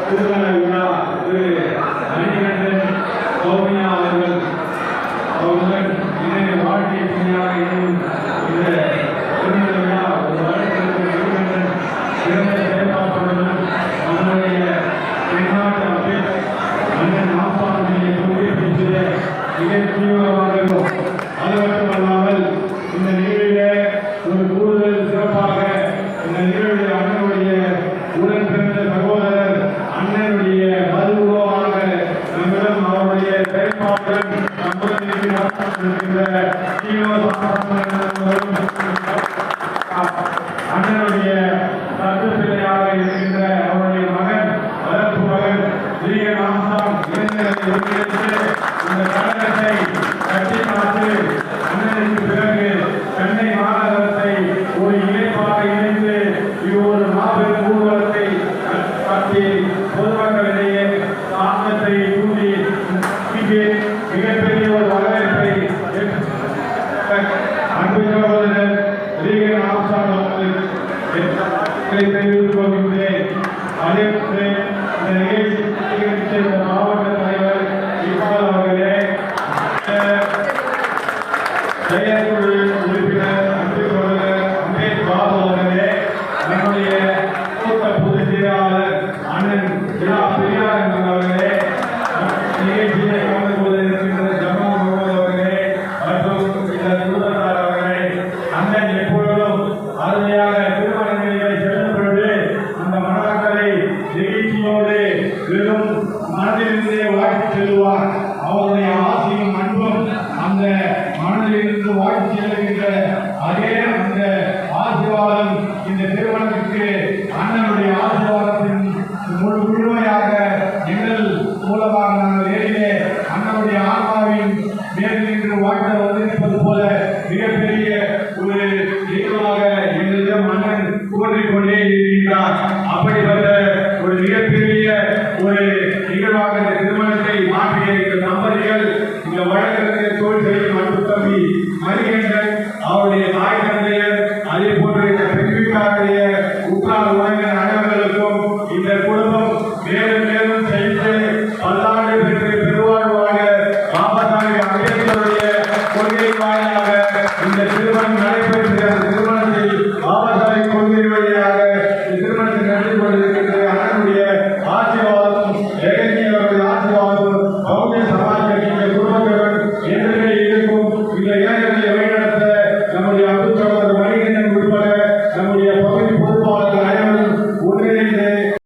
திருமண விழா திரு மணிகண்டன் சௌமியா அவர்கள் இணைய வாழ்க்கை துணையாக இணையும் இந்த திருமண விழா ஒரு வருடத்திற்கு மணிகண்டன் சிறந்த செயல்பாட்டுடன் நம்முடைய தென்னாட்டு அப்பேர் அண்ணன் நாப்பாண்டியை குறிப்பிட்டு மிக தீவிரமாக இருக்கும். அது மட்டுமல்லாமல் இந்த நிகழ்விலே ஒரு கூடுதல் சிறப்பாக இந்த நிகழ்வில் அண்ணனுடைய உடன் பிறந்த சகோதரர் அண்ணனுடைய மருத்துவமாக நம்மிடம் அவருடைய செயல்பாடுகள் நம்முடன் இருக்கின்ற அண்ணனுடைய தத்து பிள்ளையாக இருக்கின்ற அவருடைய மகன் வளர்ப்பு மகன் ஜீகன் ஆம்சாங் இளைஞரை ஒருங்கிணைத்து இந்த கழகத்தை கட்டி காத்து அண்ணனுக்கு பிறகு சென்னை மாநகரத்தை ஒரு இணைப்பாக இணைந்து ஒரு மாபெரும் ஊர்வலத்தை காட்டி பொதுமக்களிடையே ஆக்கத்தை தூண்டி இங்கே மிகப்பெரிய ஒரு வரவேற்பை அன்பு சகோதரர் ஜீகன் ஆம்சாங் அவர்களுக்கு தெரிவித்துக் கொள்கின்றேன். அதே இந்த நிகழ்ச்சி மாவட்ட தலைவர் இக்பால் அவர்களே, செயற்குழு உறுப்பினர் அன்பு சகோதரர் அம்பேத் பாபு அவர்களே, நம்முடைய மூத்த பொதுச் செயலாளர் அண்ணன் பெரியார் அவர்களே, நிகழ்ச்சியை கலந்து கொள்ள இருக்கின்ற ஜமால் முகமது அவர்களே மற்றும் இந்த குழுத்தார் அவர்களே, அண்ணன் எப்பொழுதும் அருமையாக திருமண நிகழ்வை செல்லும் பொழுது அந்த மணமக்களை நிகழ்ச்சியோடு வெறும் மனதிலிருந்தே வாழ்த்து செல்வார். அவருடைய ஆசையும் அன்பும் அந்த மனதிலிருந்து வாழ்த்து செல்கின்ற அதே அந்த ஆசீர்வாதம் இந்த திருமணத்திற்கு அண்ணனுடைய ஆசீர்வாதத்தின் முழுமையாக எங்கள் மூலமாக நாங்கள் ஏறிலே அண்ணனுடைய ஆன்மாவின் மேல் நின்று வாழ்த்த வந்திருப்பது போல மிகப்பெரிய ஒரு தெய்வமாக எங்களிடம் அண்ணன் கூறிக்கொண்டே இருக்கின்றார். அப்படி